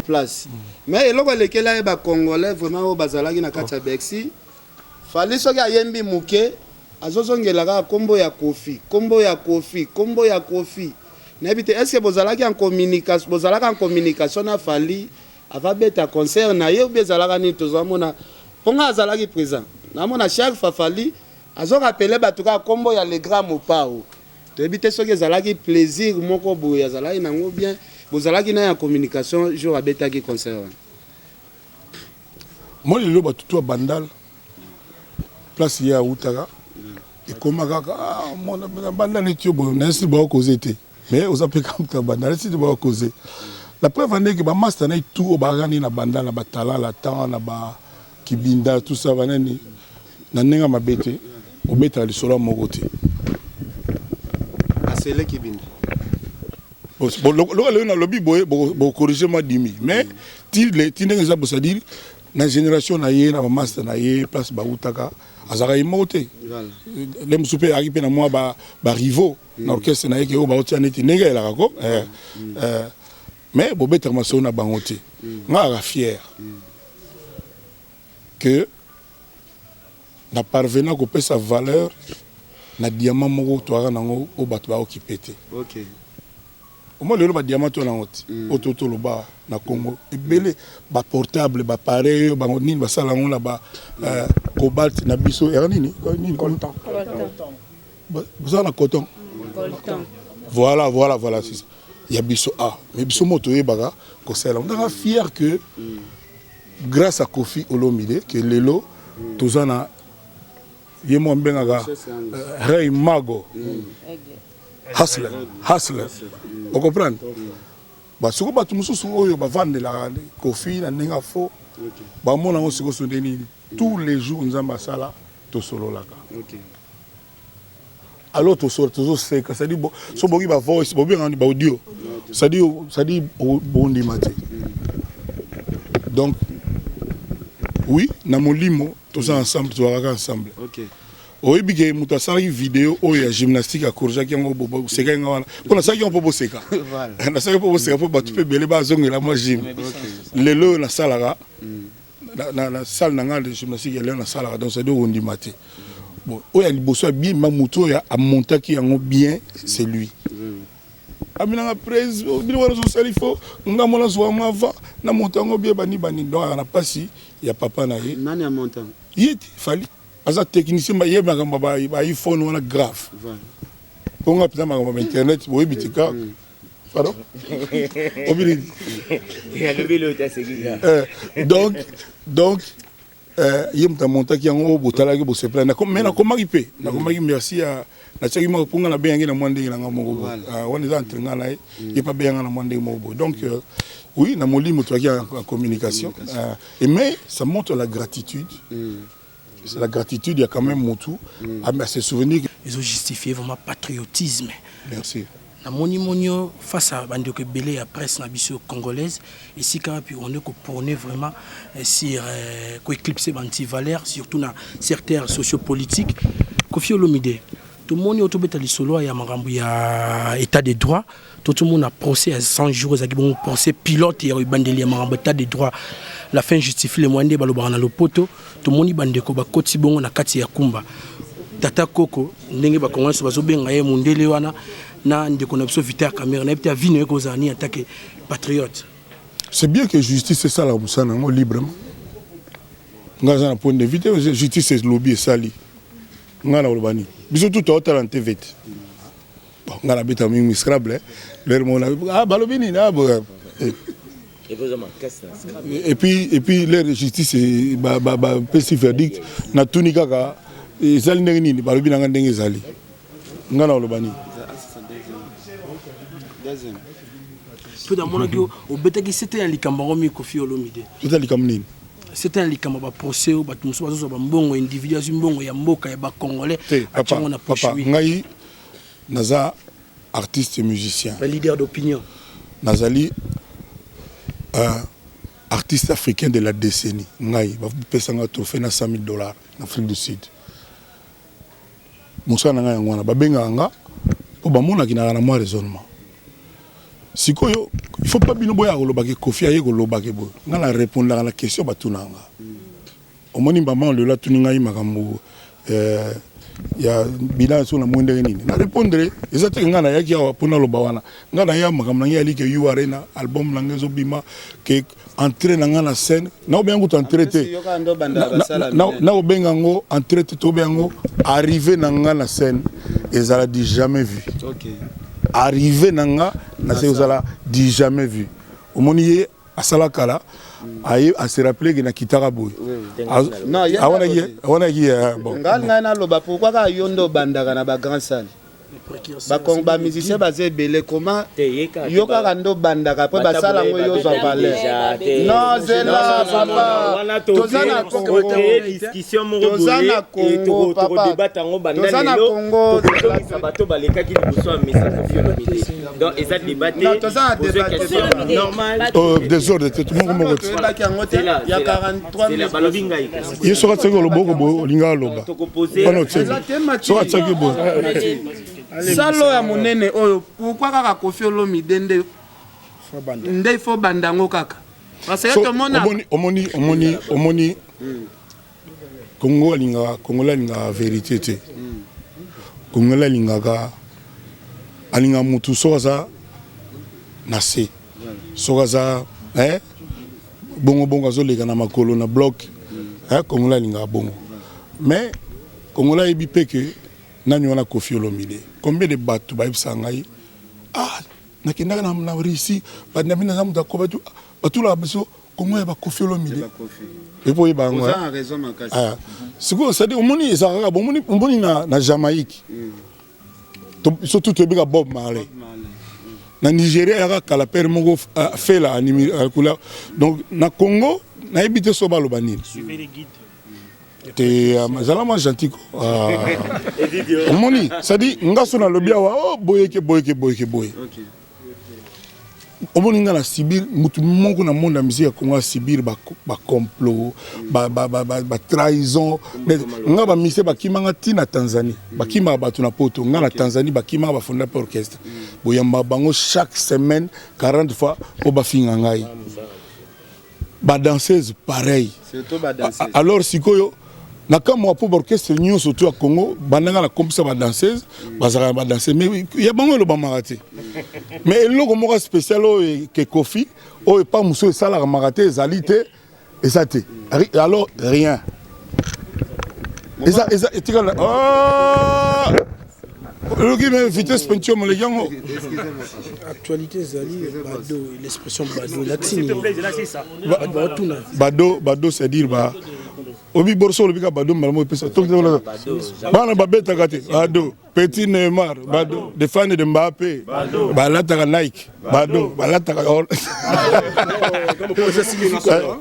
place. Mais eloko lekela ba Congolais vraiment au bazalaki na kati ya Bexi. Fali soki ayembi muke azozongelaka kombo ya Kofi, kombo ya Kofi, kombo ya Kofi. Nebite est-ce que bozalaki en communication na Fali ava beta concert na ye bezalaka ni tozamona ponga azalaki présent. Namona chaque fois Fali azo rappeler batuka kombo ya le grand Mopao. Nebite soki ezalaki plaisir moko boya azalaki nango bien bozalaki na ya communication jour abeta ki concert. Moi le batuto bandal place ya Outara et comment mon bandal est bon n'est-ce pas causé mais aux appels comme bandal c'est pas causé. La preuve est que ba master na tout au bagani na bandal na batala la temps na ba kibinda tout ça vanani na nenga mabete au beta le solo mogote. Asele kibinda. Bon le na lobby bo corriger moi dimi mais ti nenga za bosa dire na génération na ye na ba master na ye place ba Outaka azara imote les musupe arrivé na moi ba rivaux na orchestre na ye ke o ba otia neti nenga la ko mais bobeta maso na bangote nga fier que na parvenant ko pesa valeur na diamant moko toara nango o bato ba occupé. OK. Au moins le diamant to na ngoti ototo loba na Congo ebele ba portable ba pareil ba nini ba sala ngona ba cobalt na biso nini coltan vous en coton voilà c'est ça il y a biso mais biso moto yebaka ko sala on est fier que grâce à Kofi Olomide que lelo tozana yemo mbenga Ray Mago hustler vous comprenez ba soko batu mususu oyo ba vendre la Kofi na nenga fo ba mona ngo siko sondeni tous les jours nzamba sala to solo laka. OK. Alors to solo to c'est que ça dit so bogi ba voice bobi ngani ba audio ça dit bon dimate. Donc oui na molimo tous ensemble to ensemble. OK. Oyebi ke muta sali vidéo oya gymnastique à Korja ki ngo bobo seka ngwana pona saki on bobo seka voilà na saki bobo seka po batu pe belé ba zongela moi gym lelo na salara na salle na de gymnastique lelo na salara donc ça doit on dimate bon oya liboso bien mamuto ya a montaki yango bien c'est lui amina presse bino wana so sali fo nga mona zo mava na montango bien bani donc na pasi ya papa na ye nani a montant yeti fali as a technicien ba yeba kamba ba iPhone wana grave ponga pita ma internet bo bitika pardon obili ya le bilo ta segida donc yem ta monta ki ngo botala ki bo se plana comme na komaki pe na komaki merci à na tsaki ma ponga na bengi na mwande na ngamo wana za entrenga na ye pa benga na mwande mo donc oui na molimo to ki en communication et mais ça montre la gratitude. C'est la gratitude, il y a quand même mon tout. À se souvenir. Ils ont justifié vraiment patriotisme. Merci. Na monimonio face à Bandeko Belé à presse na biso congolaise ici quand puis on est que prôner vraiment sur éclipser anti-valeurs surtout dans certains sociopolitiques Kofi Olomide tout le monde autobeta lisolo ya makambo ya état de droit tout le monde a procès à 100 jours za bon procès pilote ya bandeli ya makambo état de droit la fin justifie le moyen de balobana na lopoto tout le monde bandeko ba koti bongo na kati ya kumba tata koko ndenge ba kongolais bazo benga ye mundele wana na ndeko na biso Vital Kamerhe na bita vino ko zani attaquer patriote. C'est bien que justice c'est ça la musana ngo librement ngaza na point de vue justice c'est lobby sali ngana olobani biso tout au talent TV bon ngana beta mi scrabble leur mona balobi ni na et puis leur justice ba petit verdict na tunika ka ezali ndenge nini balobi na ndenge ezali ngana olobani deuxième tout dans mon audio au betaki c'était un likambango mi Kofi Olomide c'était likamnini c'était un likamba ba procès ba tumso bazo ba mbongo individualisme mbongo ya mboka ya ba congolais atchongo na papa ngai naza artiste et musicien un leader d'opinion nazali artiste africain de la décennie ngai ba pesanga trophée na $100,000 en Afrique du Sud musana ngai ngwana ba benga nga po ba mona ki na moi raisonnement sikoyo il faut pas bino boya koloba ke Kofi aye koloba ke boy ngala répondre à la question batunanga omoni maman le la tuninga yi makambo ya bilan sur la mwende nini na répondre ezate ngana yaki ya pona loba wana ngana ya makambo ngi ali ke yu arena album nangezo bima ke entrer na ngana scène na obenga to entrer te na obenga ngo entrer te to bengo arriver na ngana scène ezala dit jamais vu. OK. Arriver nanga na se ezala dit jamais vu. Omoni ye asala kala aye a se rappeler que na kitara boy. Non, I wanna hear bon. Ngana na loba pourquoi ka yondo bandaka na ba grand salle. Ba musicien bazé belé comment yoka rando bandaka po ba sala ngo yo za valeur. Non, c'est là papa. Tozana Congo discussion mo boye to débat ngo bandana lelo. Tozana bato baleka ki liboso a message Kofi. Donc eza débatté. Non, tozana débat normal. Désordre tout le monde il y a 43 c'est la balobinga yi. Il sera tseko loboko bo linga loba. To proposer. Sera tseko bo. Salo ya monene oyo pourquoi kaka Kofi Olomide nde faut bandango kaka parce que tout le monde omoni Congo linga vérité te Congo linga alinga mutu soza nase soza bongo azoleka na makolo na bloc Congo linga bongo mais Congo la ebipe que nani wana Kofi Olomide combien de bateaux ba ibsangai nakendaka na Russie bandami na zamu dako batu la biso Congo ya ba Kofi Olomide epo yebango ça a raison makasi siko ça dit omoni ezaka omoni na Jamaïque surtout to bika Bob Marley na Nigeria yaka kala père moko fait la anime couleur donc na Congo na ebité so baloba nini suivez les guides. T'es vraiment gentil. Moni, ça dit, nga sona lobia wa boye. Omoni nga na Sibir, mutu mongo na monde la musique Congo Sibir ba complot, ba trahison. Nga ba mise ba kimanga tina Tanzanie. Ba kima ba tuna poto, nga na Tanzanie ba kima ba fonda pour orchestre. Boyamba bango chaque semaine 40 fois o ba finga ngai. Ba danseuse pareil. Alors sikoyo na kama pour orchestre nyo surtout à Congo bandanga la comme ça ba danseuse bazaka ba danser mais ya bango lo ba maraté mais eloko moko spécial que Kofi o pas muso sala ka maraté ezalité et ça te alors rien et ça etikala le qui m'a invité ce peinture les gars actualité zali bado l'expression bado latine bado c'est dire ba obi borso le bika bado malamo pesa donc bana babeta kate bado petit Neymar bado des fans de Mbappé balata Nike bado balata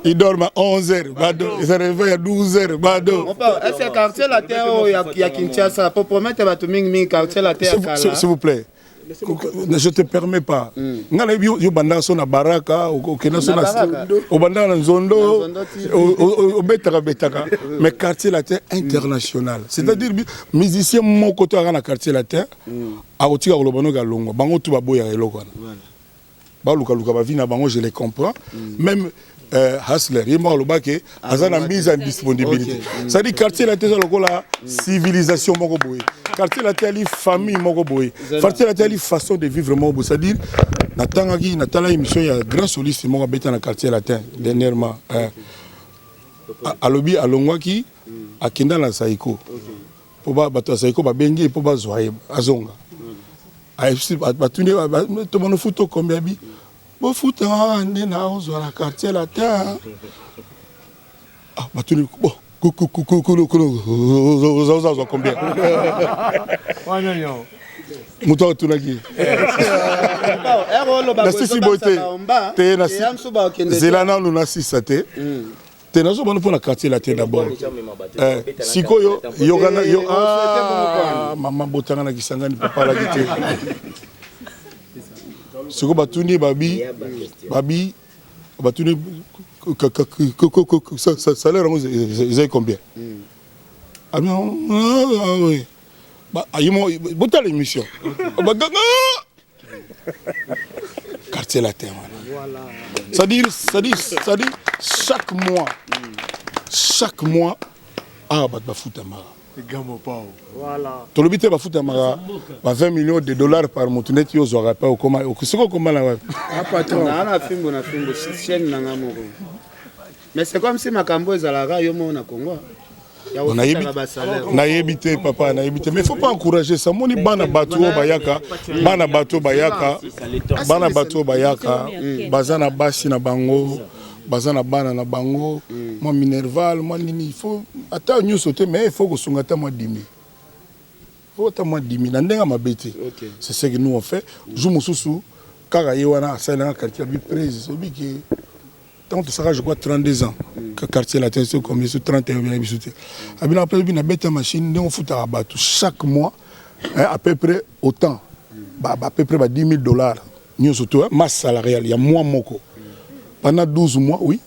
il dort à 11h bado il se réveille à 12h bado est-ce que quartier la terre ya Kinshasa pour promettre ba to mingi quartier la terre kala s'il vous plaît. Je te permets pas. Ngala yo banda so na baraka o kena so na o banda na nzondo o betaka mais quartier latin international. C'est-à-dire musicien mon côté na quartier latin a otika ko lobano ga longo bango tu ba boya eloko na. Ba luka ba vina bango je les comprends même Hasler, il m'a dit que azana mise en disponibilité. Ça dit quartier la tête la civilisation moko boy. Quartier la tête famille moko boy. Quartier la tête façon de vivre moko boy. Ça dit natangaki natala émission il y a grand soliste moko beta na quartier latin dernièrement. Alobi alongwaki akenda la Saiko. Po ba bato Saiko ba bengi po ba zoye azonga. AFC batune to mono photo combien bi bon foot na ozo la quartier latin batuni bon coucou combien muto tunaki na sisi bote te na zelana luna sisate te na zo bano pour la quartier latin d'abord sikoyo yogana yo mama botanga na kisangani papa la gite siko batuni babi batuni salaire ils combien ah oui bah ayimo bota l'émission quartier latin. C'est-à-dire, chaque mois, ah, bah, fout à mara. Voilà. Tu l'habites à foot à mara, 20 millions de dollars par mois, tu n'es pas au rappel au comment, au comment là. Ah, patron. Mais c'est comme si ma cambo est à la rage, on a Congo. On a évité, papa, on a évité. Mais il ne faut pas encourager ça. Mon bana bateau bayaka, bana bateau bayaka, bana bateau bayaka, bazana basi na bango, bazana bana na bango, moi minerval, moi nini. Il faut attendre nous sauter, mais il faut que son gâteau moi 10 000. Il faut attendre moi 10 000. N'andeng ma bête. C'est ce que nous on fait. Je me soucie, car ayewana ça dans un quartier bi prise, c'est bi tant ça je crois 32 ans que quartier latin c'est comme sur 31 bien habité. Abi na après bi na bête machine on fout à bateau chaque mois à peu près autant à peu près $10 000 nous surtout masse salariale il y a mois moko pendant 12 mois oui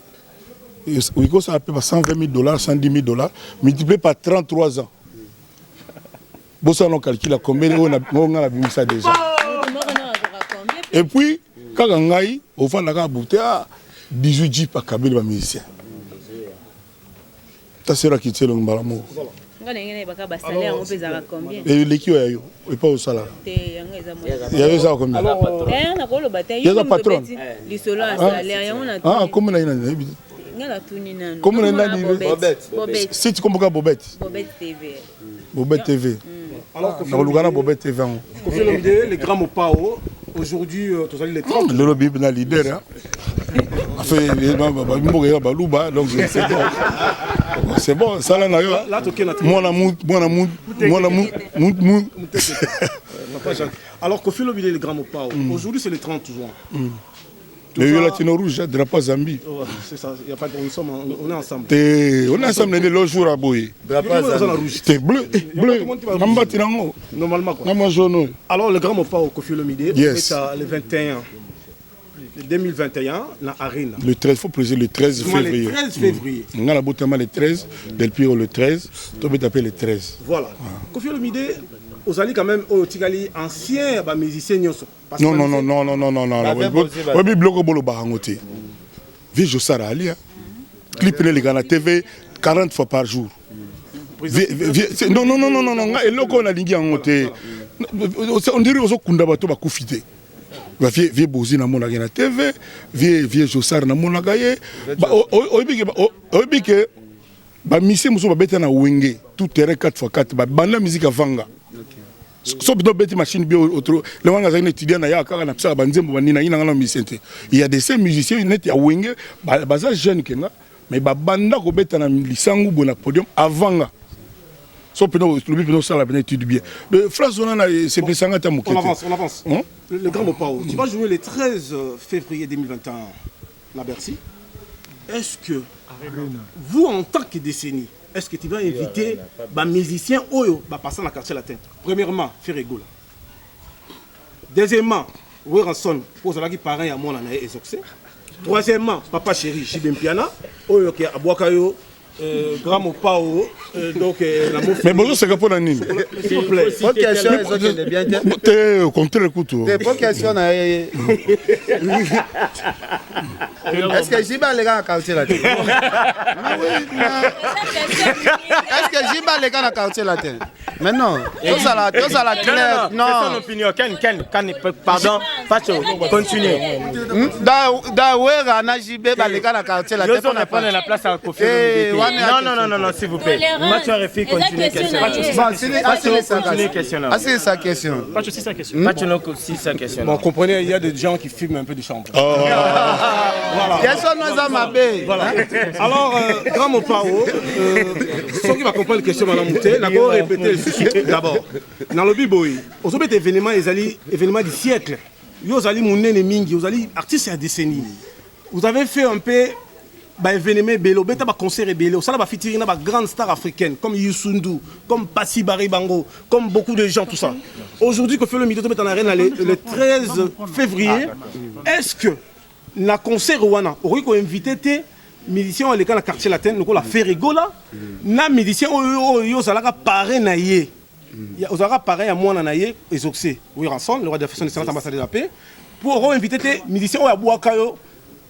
ça à peu près $120 000 $110 000 multiplié par 33 ans. Bon ça on calcule combien on a vu ça déjà. Et puis quand on aille au fond la bouteille 18 jeeps à Kabyle, les musiciens. Ça sera qui tient le balamo. Et l'équipe est pas au salaire. Il y a ça combien? Il y a un patron. Ah, comment il y a comment il y a Bobette. Si tu comprends Bobette. Bobette TV. Alors, Bobette TV. Les grands Mopao. Aujourd'hui, tu as les 30. Le lobby est leader. Donc c'est bon. Ça là, alors, Kofi Olomide, les grands Mopao. Aujourd'hui, c'est le 30 juin. Le latino rouge, drapeau Zambie. C'est ça, il y a pas de on est ensemble. On est ensemble le jour à Boye. Drapeau rouge. C'est bleu. Normalement quoi. Alors le grand Mopao Kofi Olomide, c'est le 21 2021 dans l'arène. Le 13, il faut préciser le 13 février. Le 13 février. On a la bouteille le 13, Del Piro le 13, tu peux taper le 13. Voilà. Kofi Olomide, vous allez quand même au Tigali ancien musicien. Non. Oui, bloco bolo bahangote. Vie Josara Ali. Clip les gars la TV 40 fois par jour. Non. Et là on a lingi angote. On dirait aux kunda bato bakufite. Vie bozi na mona na TV, vie Josara na mona gaye. Obike ba mission muso ba beta na wenge tout terrain 4x4 ba banda musique avanga. Sauf que bête machine bio autre le wanga za étudiant na ya kaka na psa banzembo banina ina ngana musicien. Il y a des ces musiciens net ya wenge baza jeune kenga mais ba banda ko beta na lisangu bona podium avanga. Sauf que nous le ça la bien étude bien. Le phrase on a c'est pesanga ta mokete. On avance. Le grand Mopao, tu vas jouer le 13 février 2021 à Bercy. Est-ce que vous en tant que décennie, est-ce que tu vas inviter les musiciens Oyo passer dans le quartier latin? Premièrement, Ferregola. Deuxièmement, Weranson, pour ceux qui parlent à moi, on a exaucé. Troisièmement, Papa Chéri, Chibempiana, Oyo qui est à Boakayo, Grand Mopao, donc la mouffe. Mais bonjour, c'est pour la nîmes. S'il vous plaît. Bonne question, est-ce bien dit? T'es au contraire, écoute. Bonne question, est-ce que Jiba les gars à quartier latin? Est-ce que Jiba les gars à quartier latin? Mais non, tout ça la claire. Non. C'est son opinion. Pardon, Facho, continuez. D'Awera, Najibé, les gars à quartier latin. On va prendre la place à Kofi Olomide. Non, s'il vous plaît. Mathieu Refi, continuez question. C'est sa question. Bon, comprenez, il y a des gens qui filment un peu du champ. Voilà. Voilà. Alors, Grand Mopao, ceux qui vont comprendre la question, Madame Mouté, n'a pas répété le sujet d'abord. Dans le Biboy, aux autres événements, événements du siècle, vous allez mon nez mingi, vous allez artistes à décennie. Vous avez fait un peu événement bello, beta concert bello, ça va featuring na grandes stars africaines comme Youssou, comme Passy Baribango, comme beaucoup de gens tout ça. Aujourd'hui, que fait le milieu de en arène le 13 février, est-ce que na concert wana ori ko invité té musiciens les dans quartier latin nous la Ferregola na musiciens yo zalaka paré na yé ya ozalaka paré à moi na yé exaucé oui rançon le roi de la fête excellent ambassadeur de la paix pour inviter tes musiciens au Abouakayo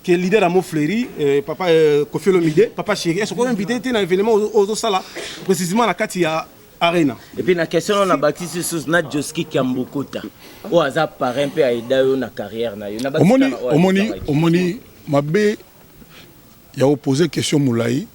qui est leader à Mofleri, papa Kofi Olomide, papa Chéri, est-ce qu'on invité tes événement aux Sala précisément à la Katia Arena. Et puis la question on a bâti sur na Joski Kiambokota. Au hasard par un peu à Idayo na carrière na yo. Omoni mabe ya opposer question Moulaï.